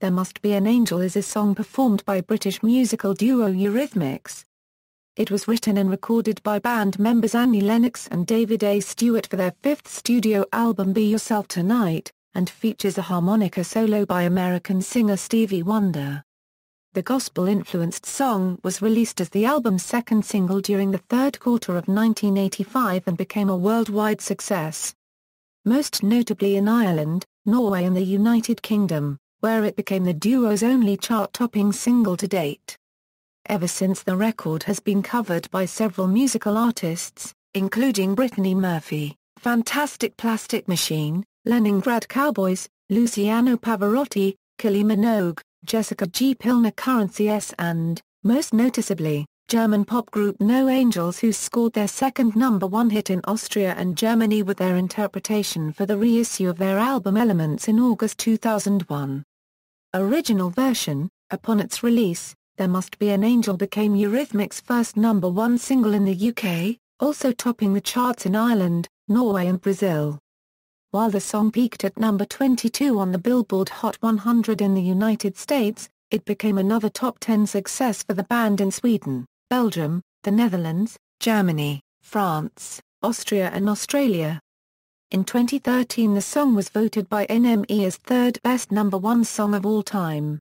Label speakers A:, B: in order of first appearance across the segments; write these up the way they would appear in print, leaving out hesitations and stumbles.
A: There Must Be an Angel is a song performed by British musical duo Eurythmics. It was written and recorded by band members Annie Lennox and David A. Stewart for their fifth studio album Be Yourself Tonight, and features a harmonica solo by American singer Stevie Wonder. The gospel-influenced song was released as the album's second single during the third quarter of 1985 and became a worldwide success. Most notably in Ireland, Norway and the United Kingdom, where it became the duo's only chart-topping single to date. Ever since, the record has been covered by several musical artists, including Brittany Murphy, Fantastic Plastic Machine, Leningrad Cowboys, Luciano Pavarotti, Kylie Minogue, Jessica G. Pilnäs Currency S and, most noticeably, German pop group No Angels, who scored their second #1 hit in Austria and Germany with their interpretation for the reissue of their album Elle'ments in August 2001. Original version. Upon its release, There Must Be an Angel became Eurythmics' first #1 single in the UK, also topping the charts in Ireland, Norway and Brazil. While the song peaked at number 22 on the Billboard Hot 100 in the United States, it became another top 10 success for the band in Sweden, Belgium, the Netherlands, Germany, France, Austria and Australia. In 2013, the song was voted by NME as third best #1 song of all time.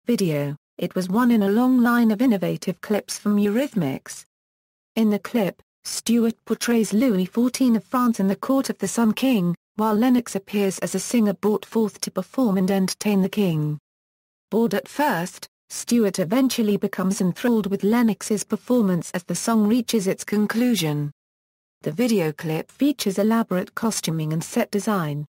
A: Video. It was one in a long line of innovative clips from Eurythmics. In the clip, Stewart portrays Louis XIV of France in the court of the Sun King, while Lennox appears as a singer brought forth to perform and entertain the king. Bored at first, Stewart eventually becomes enthralled with Lennox's performance as the song reaches its conclusion. The video clip features elaborate costuming and set design.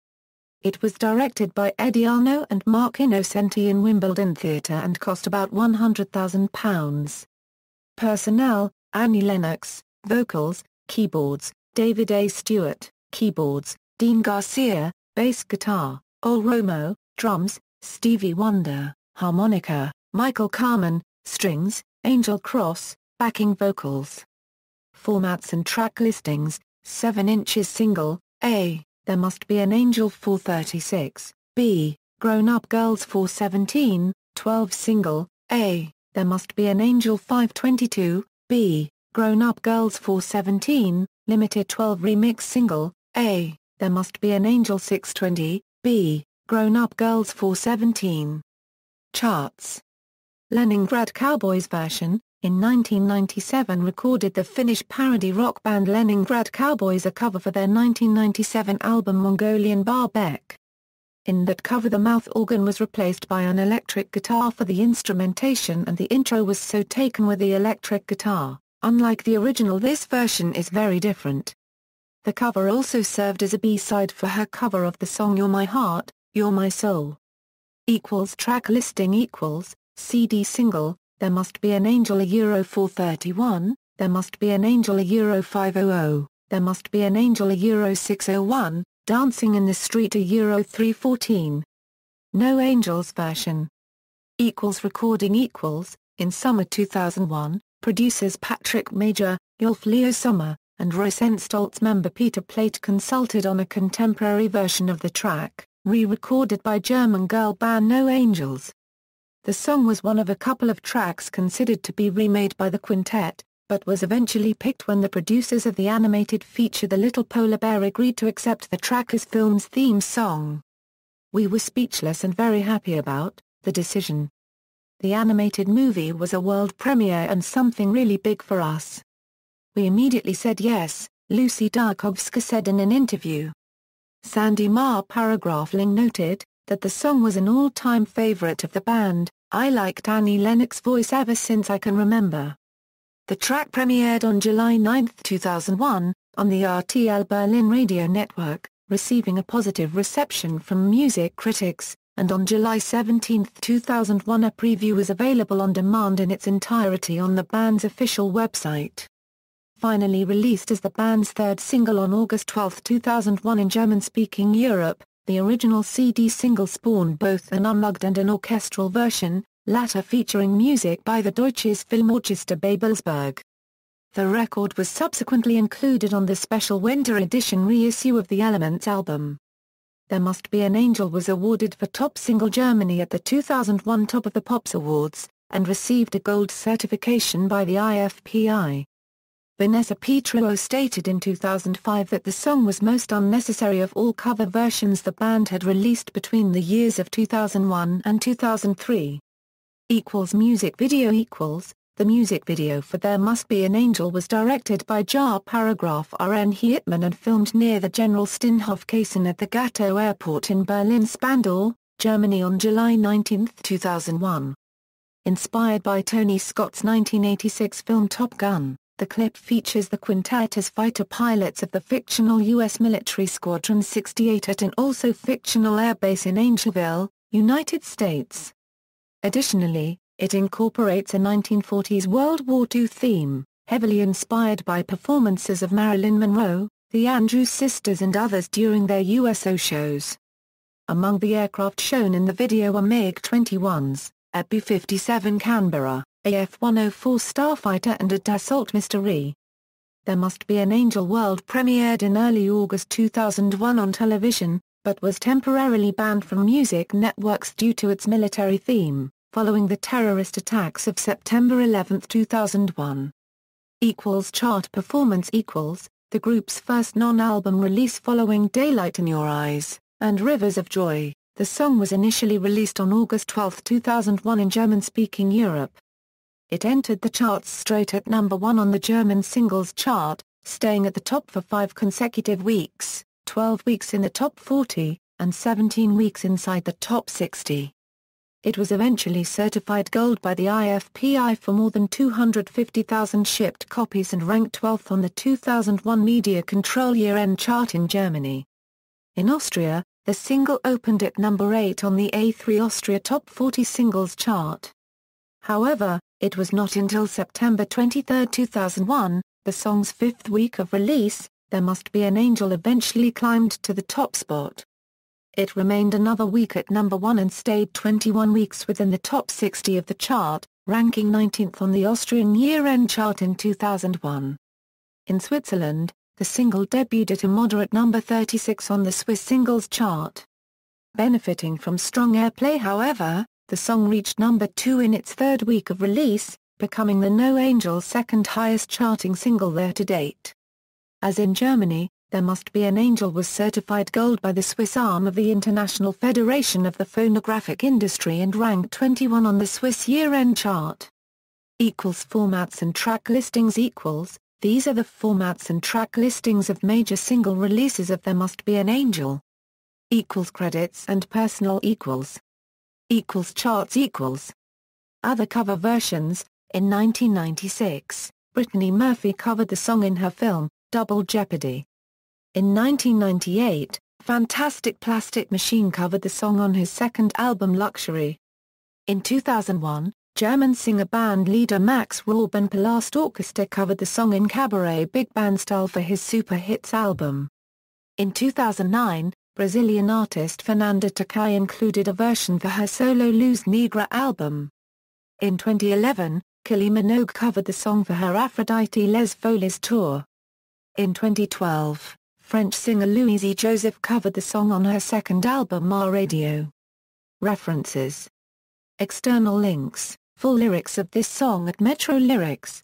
A: It was directed by Eddie Arno and Mark Innocenti in Wimbledon Theatre and cost about £100,000. Personnel: Annie Lennox, vocals, keyboards, David A. Stewart, keyboards, Dean Garcia, bass guitar, Ol Romo, drums, Stevie Wonder, harmonica, Michael Carmen, strings, Angel Cross, backing vocals. Formats and track listings: 7 inches single, A, There Must Be an Angel 436, B, Grown Up Girls 417, 12 single, A, There Must Be an Angel 522, B, Grown Up Girls 417, limited 12 remix single, A, There Must Be an Angel 620, B, Grown Up Girls 417. Charts. Leningrad Cowboys version, in 1997 recorded the Finnish parody rock band Leningrad Cowboys a cover for their 1997 album Mongolian Barbek. In that cover, the mouth organ was replaced by an electric guitar for the instrumentation and the intro was so taken with the electric guitar. Unlike the original, this version is very different. The cover also served as a B-side for her cover of the song You're My Heart, You're My Soul. Track listing CD single, There Must Be an Angel Euro 431, There Must Be an Angel Euro 500, There Must Be an Angel Euro 601, Dancing in the Street Euro 314. No Angels version. Recording in summer 2001, producers Patrick Major, Ulf Leo Sommer, and Royce Enstolz member Peter Plate consulted on a contemporary version of the track, re-recorded by German girl band No Angels. The song was one of a couple of tracks considered to be remade by the quintet, but was eventually picked when the producers of the animated feature The Little Polar Bear agreed to accept the track as film's theme song. We were speechless and very happy about the decision. The animated movie was a world premiere and something really big for us. We immediately said yes, Lucy Darkovska said in an interview. Sandy Marr Paragrafling noted that the song was an all-time favorite of the band. I liked Annie Lennox's voice ever since I can remember. The track premiered on July 9, 2001, on the RTL Berlin radio network, receiving a positive reception from music critics, and on July 17, 2001 a preview was available on demand in its entirety on the band's official website. Finally released as the band's third single on August 12, 2001 in German-speaking Europe, the original CD single spawned both an unplugged and an orchestral version, latter featuring music by the Deutsches Filmorchester Babelsberg. The record was subsequently included on the special winter edition reissue of the Elle'ments album. There Must Be an Angel was awarded for Top Single Germany at the 2001 Top of the Pops Awards, and received a gold certification by the IFPI. Vanessa Petruo stated in 2005 that the song was most unnecessary of all cover versions the band had released between the years of 2001 and 2003. Music video The music video for There Must Be an Angel was directed by Jar Paragraph RN Hietman and filmed near the General Steinhof-Kasen at the Gatow Airport in Berlin-Spandau, Germany on July 19, 2001. Inspired by Tony Scott's 1986 film Top Gun, the clip features the quintet as fighter pilots of the fictional U.S. military Squadron 68 at an also fictional airbase in Angelville, United States. Additionally, it incorporates a 1940s World War II theme, heavily inspired by performances of Marilyn Monroe, the Andrews Sisters and others during their USO shows. Among the aircraft shown in the video are MiG-21s, a B-57 Canberra, a F-104 Starfighter and a Dassault Mystery. There Must Be an Angel world premiered in early August 2001 on television, but was temporarily banned from music networks due to its military theme, following the terrorist attacks of September 11, 2001. Chart performance The group's first non-album release following Daylight in Your Eyes, and Rivers of Joy, the song was initially released on August 12, 2001 in German-speaking Europe. It entered the charts straight at number 1 on the German singles chart, staying at the top for 5 consecutive weeks, 12 weeks in the top 40, and 17 weeks inside the top 60. It was eventually certified gold by the IFPI for more than 250,000 shipped copies and ranked 12th on the 2001 Media Control year-end chart in Germany. In Austria, the single opened at number 8 on the A3 Austria Top 40 Singles chart. However, it was not until September 23, 2001, the song's 5th week of release, There Must Be an Angel eventually climbed to the top spot. It remained another week at number 1 and stayed 21 weeks within the top 60 of the chart, ranking 19th on the Austrian year-end chart in 2001. In Switzerland, the single debuted at a moderate number 36 on the Swiss singles chart. Benefiting from strong airplay however, the song reached number 2 in its 3rd week of release, becoming the No Angel's second highest charting single there to date. As in Germany, There Must Be an Angel was certified gold by the Swiss arm of the International Federation of the Phonographic Industry and ranked 21 on the Swiss year-end chart. Formats and track listings These are the formats and track listings of major single releases of There Must Be an Angel. Credits and personal charts Other cover versions. In 1996, Brittany Murphy covered the song in her film, Double Jeopardy. In 1998, Fantastic Plastic Machine covered the song on his second album Luxury. In 2001, German singer-band leader Max Rauben Palast Orchestra covered the song in cabaret big band style for his Super Hits album. In 2009, Brazilian artist Fernanda Takai included a version for her solo Luz Negra album. In 2011, Kylie Minogue covered the song for her Aphrodite Les Folies tour. In 2012, French singer Louise Joseph covered the song on her second album Ma Radio. References. External links. Full lyrics of this song at Metro Lyrics.